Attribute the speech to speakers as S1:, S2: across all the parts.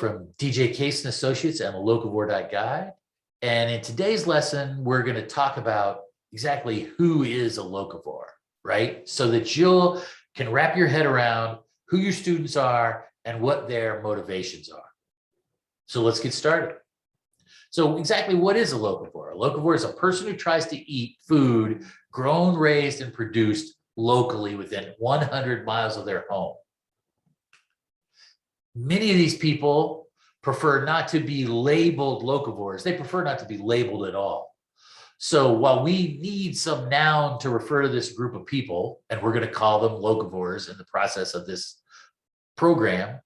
S1: from DJ Case and Associates and Locavore.Guide. And in today's lesson, we're going to talk about exactly who is a locavore, right? So that you can wrap your head around who your students are and what their motivations are. So let's get started. So exactly what is a locavore? A locavore is a person who tries to eat food grown, raised, and produced locally within 100 miles of their home. Many of these people prefer not to be labeled locavores. They prefer not to be labeled at all. So while we need some noun to refer to this group of people, and we're going to call them locavores in the process of this program,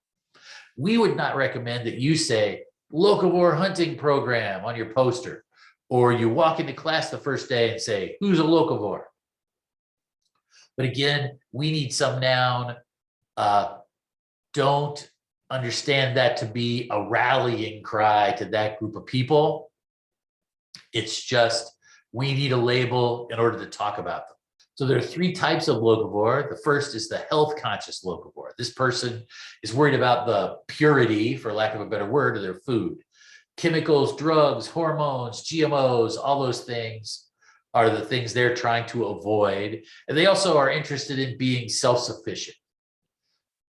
S1: we would not recommend that you say locavore hunting program on your poster, or you walk into class the first day and say, who's a locavore? But again, we need some noun. Don't understand that to be a rallying cry to that group of people. It's just, we need a label in order to talk about them. So there are three types of locavore. The first is the health conscious locavore. This person is worried about the purity, for lack of a better word, of their food. Chemicals, drugs, hormones, GMOs, all those things are the things they're trying to avoid. And they also are interested in being self-sufficient.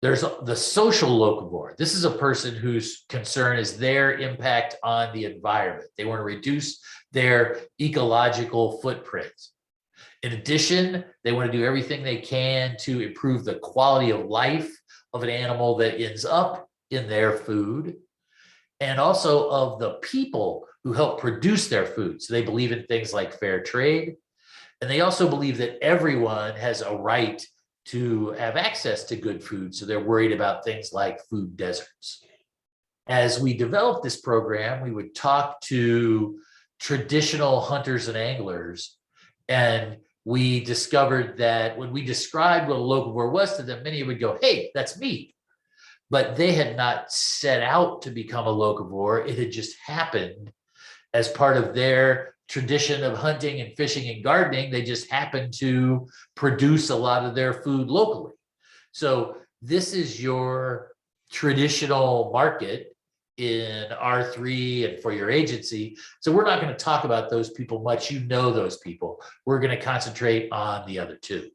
S1: There's the social locavore. This is a person whose concern is their impact on the environment. They want to reduce their ecological footprint. In addition, they want to do everything they can to improve the quality of life of an animal that ends up in their food, and also of the people who help produce their food. So they believe in things like fair trade. And they also believe that everyone has a right to have access to good food. So they're worried about things like food deserts. As we developed this program, we would talk to traditional hunters and anglers, and we discovered that when we described what a locavore was to them, many would go, hey, that's me. But they had not set out to become a locavore. It had just happened as part of their tradition of hunting and fishing and gardening. They just happened to produce a lot of their food locally. So this is your traditional market in R3 and for your agency. So we're not going to talk about those people much. You know those people. We're going to concentrate on the other two.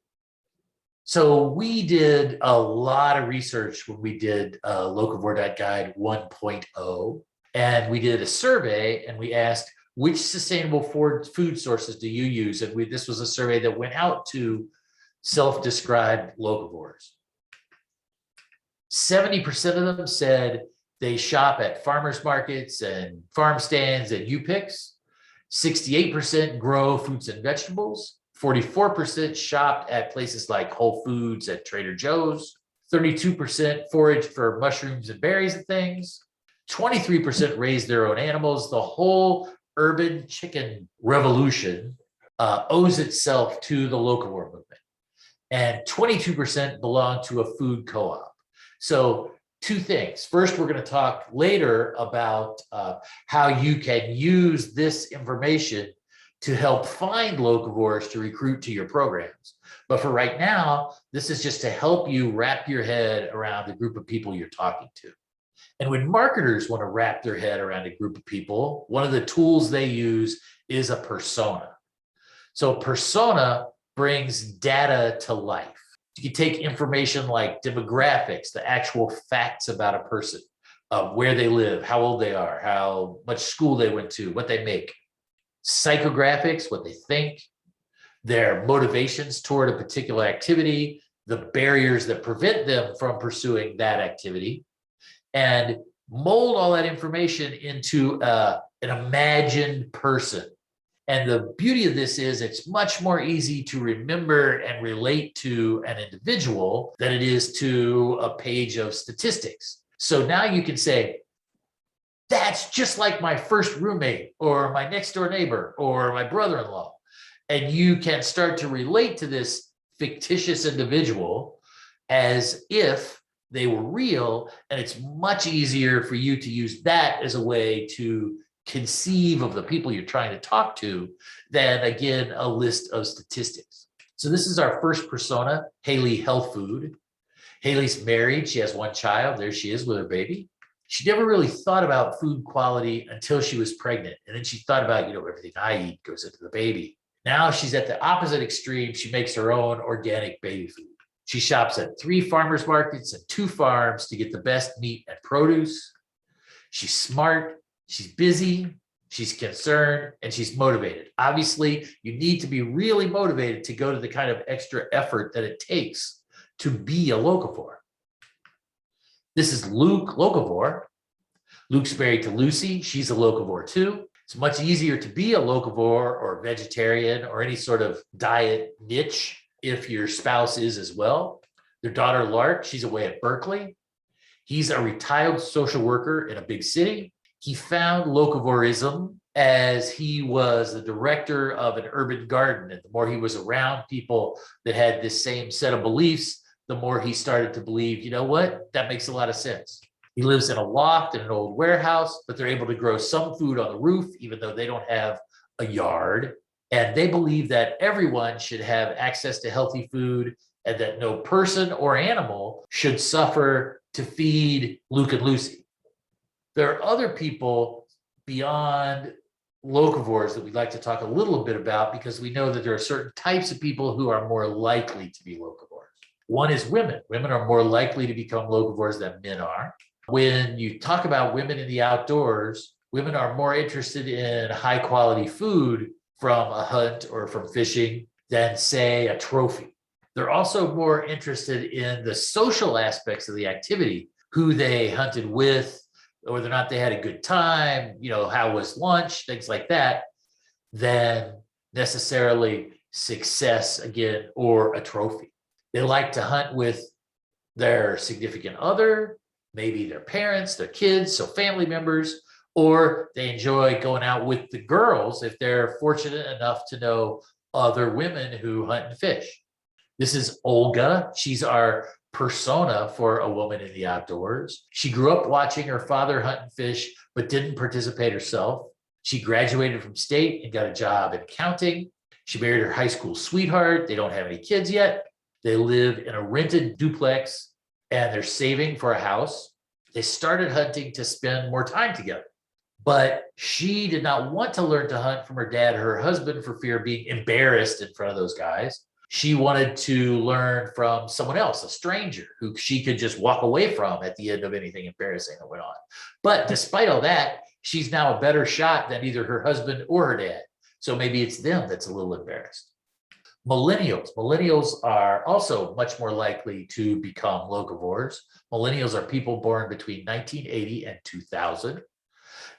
S1: So we did a lot of research when we did Locavore.Guide 1.0, and we did a survey, and we asked, which sustainable food sources do you use? And this was a survey that went out to self-described locavores. 70% of them said they shop at farmers markets and farm stands and U-Picks. 68% grow fruits and vegetables. 44% shopped at places like Whole Foods at Trader Joe's. 32% forage for mushrooms and berries and things. 23% raise their own animals. The whole urban chicken revolution owes itself to the locavore movement. And 22% belong to a food co-op. So two things. First, we're going to talk later about how you can use this information to help find locavores to recruit to your programs. But for right now, this is just to help you wrap your head around the group of people you're talking to. And when marketers want to wrap their head around a group of people, one of the tools they use is a persona. So a persona brings data to life. You can take information like demographics, the actual facts about a person, where they live, how old they are, how much school they went to, what they make. Psychographics, what they think, their motivations toward a particular activity, the barriers that prevent them from pursuing that activity, and mold all that information into an imagined person. And the beauty of this is it's much more easy to remember and relate to an individual than it is to a page of statistics. So now you can say, that's just like my first roommate or my next door neighbor or my brother-in-law. And you can start to relate to this fictitious individual as if they were real. And it's much easier for you to use that as a way to conceive of the people you're trying to talk to than, again, a list of statistics. So this is our first persona, Haley Health Food. Haley's married. She has one child. There she is with her baby. She never really thought about food quality until she was pregnant. And then she thought about, everything I eat goes into the baby. Now she's at the opposite extreme. She makes her own organic baby food. She shops at 3 farmers markets and 2 farms to get the best meat and produce. She's smart, she's busy, she's concerned, and she's motivated. Obviously, you need to be really motivated to go to the kind of extra effort that it takes to be a locavore. This is Luke, Locavore. Luke's married to Lucy. She's a locavore too. It's much easier to be a locavore or vegetarian or any sort of diet niche if your spouse is as well. Their daughter, Lark, she's away at Berkeley. He's a retired social worker in a big city. He found locavorism as he was the director of an urban garden. And the more he was around people that had this same set of beliefs, the more he started to believe, you know what, that makes a lot of sense. He lives in a loft in an old warehouse, but they're able to grow some food on the roof, even though they don't have a yard. And they believe that everyone should have access to healthy food and that no person or animal should suffer to feed Luke and Lucy. There are other people beyond locavores that we'd like to talk a little bit about because we know that there are certain types of people who are more likely to be locavores. One is women. Women are more likely to become locavores than men are. When you talk about women in the outdoors, women are more interested in high quality food from a hunt or from fishing than, say, a trophy. They're also more interested in the social aspects of the activity, who they hunted with, whether or not they had a good time, how was lunch, things like that, than necessarily success again or a trophy. They like to hunt with their significant other, maybe their parents, their kids, so family members, or they enjoy going out with the girls if they're fortunate enough to know other women who hunt and fish. This is Olga. She's our persona for a woman in the outdoors. She grew up watching her father hunt and fish, but didn't participate herself. She graduated from state and got a job in accounting. She married her high school sweetheart. They don't have any kids yet. They live in a rented duplex and they're saving for a house. They started hunting to spend more time together, but she did not want to learn to hunt from her dad or her husband for fear of being embarrassed in front of those guys. She wanted to learn from someone else, a stranger, who she could just walk away from at the end of anything embarrassing that went on. But despite all that, she's now a better shot than either her husband or her dad. So maybe it's them that's a little embarrassed. Millennials. Millennials are also much more likely to become locavores. Millennials are people born between 1980 and 2000.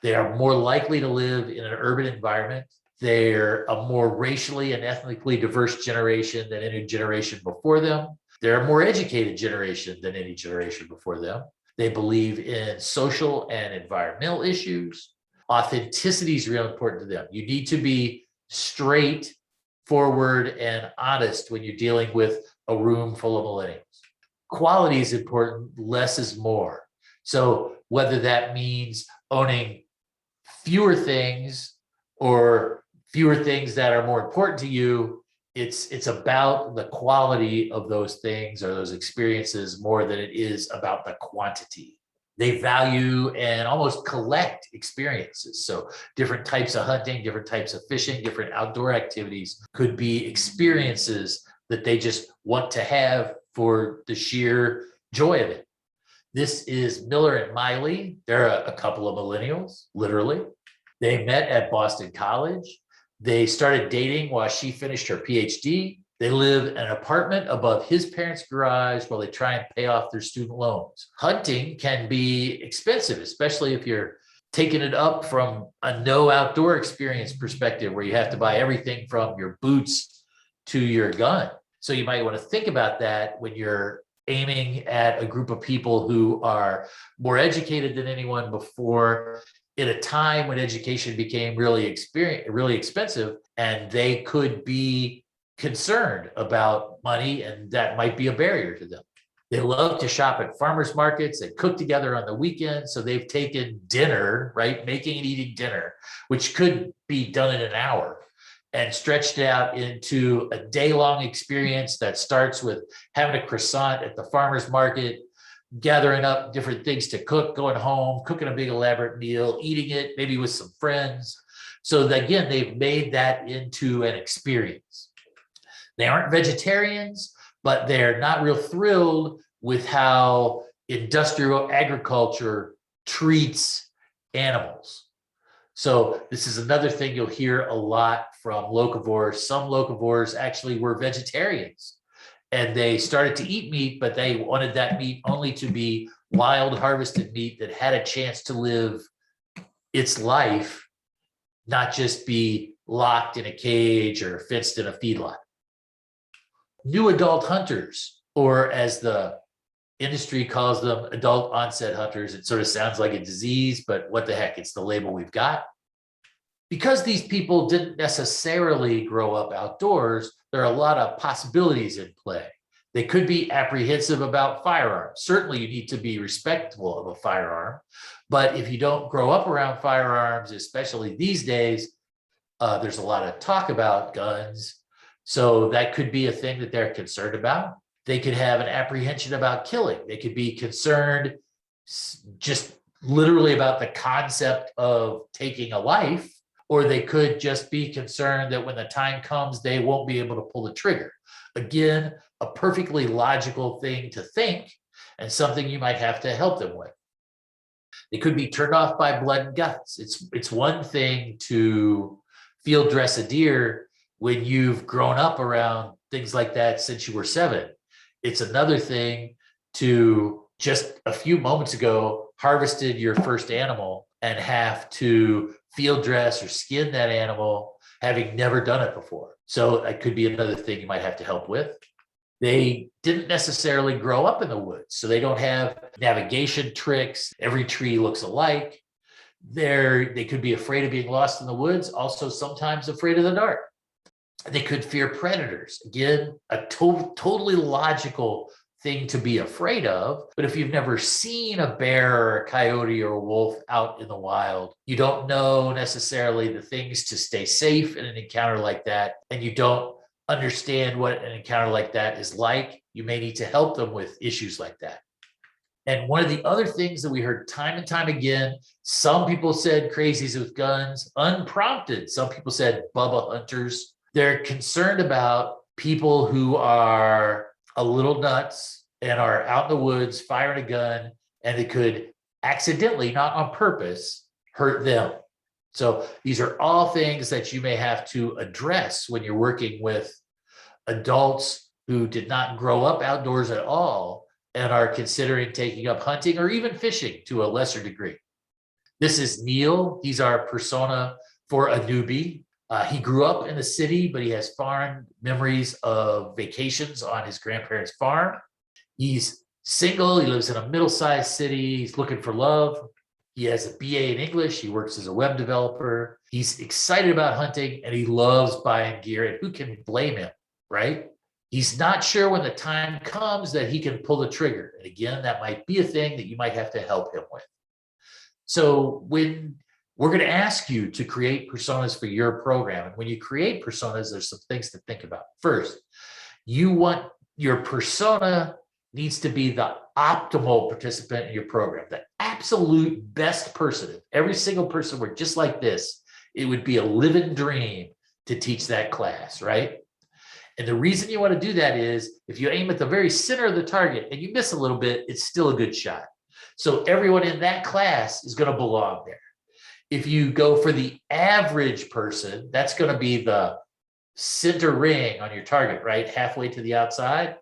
S1: They are more likely to live in an urban environment. They're a more racially and ethnically diverse generation than any generation before them. They're a more educated generation than any generation before them. They believe in social and environmental issues. Authenticity is real important to them. You need to be straight, forward, and honest when you're dealing with a room full of millennials. Quality is important, less is more. So whether that means owning fewer things or fewer things that are more important to you, it's about the quality of those things or those experiences more than it is about the quantity. They value and almost collect experiences. So different types of hunting, different types of fishing, different outdoor activities could be experiences that they just want to have for the sheer joy of it. This is Miller and Miley. They're a couple of millennials, literally. They met at Boston College. They started dating while she finished her PhD. They live in an apartment above his parents' garage while they try and pay off their student loans. Hunting can be expensive, especially if you're taking it up from a no outdoor experience perspective where you have to buy everything from your boots to your gun. So you might want to think about that when you're aiming at a group of people who are more educated than anyone before, at a time when education became really expensive, and they could be concerned about money, and that might be a barrier to them. They love to shop at farmers markets. They cook together on the weekends. So they've taken dinner, right? Making and eating dinner, which could be done in an hour, and stretched it out into a day-long experience that starts with having a croissant at the farmer's market, gathering up different things to cook, going home, cooking a big elaborate meal, eating it, maybe with some friends. So that, again, they've made that into an experience. They aren't vegetarians, but they're not real thrilled with how industrial agriculture treats animals. So this is another thing you'll hear a lot from locavores. Some locavores actually were vegetarians, and they started to eat meat, but they wanted that meat only to be wild harvested meat that had a chance to live its life, not just be locked in a cage or fenced in a feedlot. New adult hunters, or as the industry calls them, adult onset hunters. It sort of sounds like a disease, but what the heck, it's the label we've got. Because these people didn't necessarily grow up outdoors, there are a lot of possibilities in play. They could be apprehensive about firearms. Certainly you need to be respectful of a firearm, but if you don't grow up around firearms, especially these days, there's a lot of talk about guns. So that could be a thing that they're concerned about. They could have an apprehension about killing. They could be concerned just literally about the concept of taking a life, or they could just be concerned that when the time comes, they won't be able to pull the trigger. Again, a perfectly logical thing to think, and something you might have to help them with. They could be turned off by blood and guts. It's one thing to field dress a deer when you've grown up around things like that since you were 7. It's another thing to just a few moments ago harvested your first animal and have to field dress or skin that animal, having never done it before. So that could be another thing you might have to help with. They didn't necessarily grow up in the woods, so they don't have navigation tricks. Every tree looks alike. They could be afraid of being lost in the woods, also sometimes afraid of the dark. They could fear predators. Again, a totally logical thing to be afraid of. But if you've never seen a bear or a coyote or a wolf out in the wild, you don't know necessarily the things to stay safe in an encounter like that, and you don't understand what an encounter like that is like, you may need to help them with issues like that. And one of the other things that we heard time and time again, some people said crazies with guns, unprompted. Some people said Bubba hunters. They're concerned about people who are a little nuts and are out in the woods firing a gun, and it could accidentally, not on purpose, hurt them. So these are all things that you may have to address when you're working with adults who did not grow up outdoors at all and are considering taking up hunting or even fishing to a lesser degree. This is Neil. He's our persona for a newbie. He grew up in the city, but he has fond memories of vacations on his grandparents' farm. He's single. He lives in a middle-sized city. He's looking for love. He has a BA in English. He works as a web developer. He's excited about hunting, and he loves buying gear. And who can blame him, right? He's not sure when the time comes that he can pull the trigger. And again, that might be a thing that you might have to help him with. So when we're going to ask you to create personas for your program, and when you create personas, there's some things to think about. First, your persona needs to be the optimal participant in your program, the absolute best person. If every single person were just like this, it would be a living dream to teach that class, right? And the reason you want to do that is if you aim at the very center of the target and you miss a little bit, it's still a good shot. So everyone in that class is going to belong there. If you go for the average person, that's going to be the center ring on your target, right? Halfway to the outside.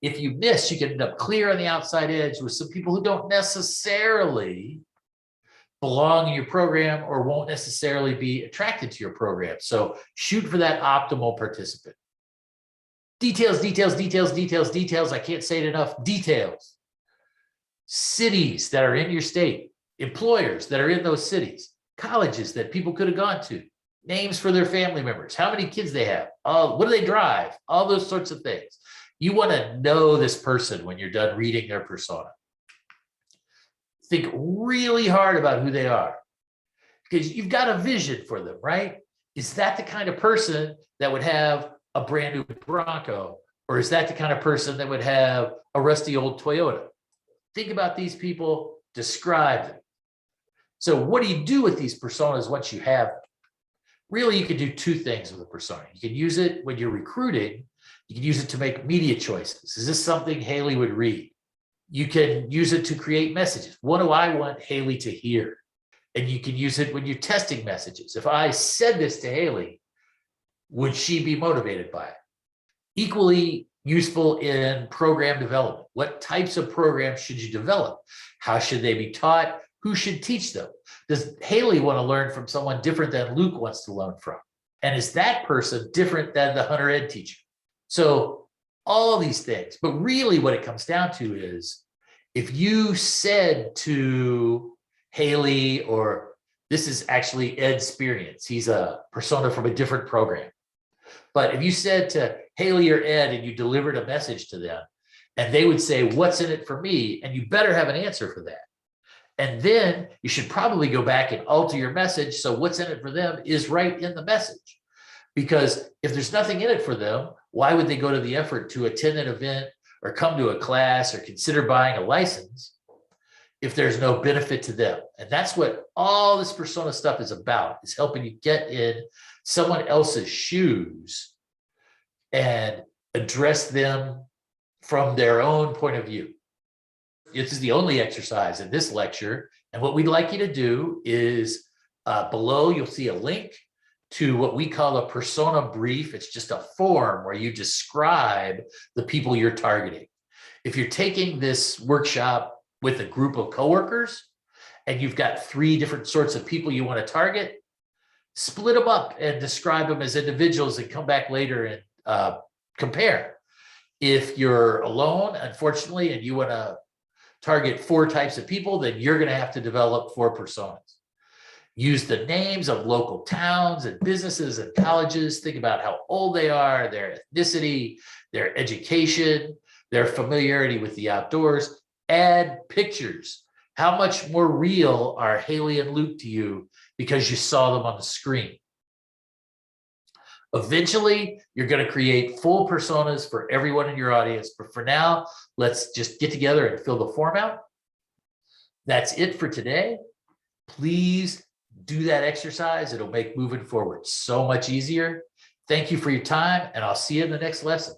S1: If you miss, you can end up clear on the outside edge with some people who don't necessarily belong in your program or won't necessarily be attracted to your program. So shoot for that optimal participant. Details, details, details, details, details. I can't say it enough. Details. Cities that are in your state. Employers that are in those cities, colleges that people could have gone to, names for their family members, how many kids they have, what do they drive, all those sorts of things. You want to know this person when you're done reading their persona. Think really hard about who they are, because you've got a vision for them, right? Is that the kind of person that would have a brand new Bronco Or is that the kind of person that would have a rusty old Toyota? Think about these people, describe them. So what do you do with these personas once you have them? Really, you can do two things with a persona. You can use it when you're recruiting. You can use it to make media choices. Is this something Haley would read? You can use it to create messages. What do I want Haley to hear? And you can use it when you're testing messages. If I said this to Haley, would she be motivated by it? Equally useful in program development. What types of programs should you develop? How should they be taught? Who should teach them? Does Haley want to learn from someone different than Luke wants to learn from? And is that person different than the Hunter Ed teacher? So all these things, but really what it comes down to is if you said to Haley, or this is actually Ed's experience, he's a persona from a different program. But if you said to Haley or Ed and you delivered a message to them and they would say, what's in it for me? And you better have an answer for that. And then you should probably go back and alter your message so what's in it for them is right in the message. Because if there's nothing in it for them, why would they go to the effort to attend an event or come to a class or consider buying a license if there's no benefit to them? And that's what all this persona stuff is about, is helping you get in someone else's shoes and address them from their own point of view. This is the only exercise in this lecture. And what we'd like you to do is below, you'll see a link to what we call a persona brief. It's just a form where you describe the people you're targeting. If you're taking this workshop with a group of coworkers and you've got 3 different sorts of people you want to target, split them up and describe them as individuals and come back later and compare. If you're alone, unfortunately, and you want to target 4 types of people, then you're going to have to develop 4 personas. Use the names of local towns and businesses and colleges. Think about how old they are, their ethnicity, their education, their familiarity with the outdoors. Add pictures. How much more real are Haley and Luke to you because you saw them on the screen? Eventually, you're going to create full personas for everyone in your audience. But for now, let's just get together and fill the form out. That's it for today. Please do that exercise. It'll make moving forward so much easier. Thank you for your time, and I'll see you in the next lesson.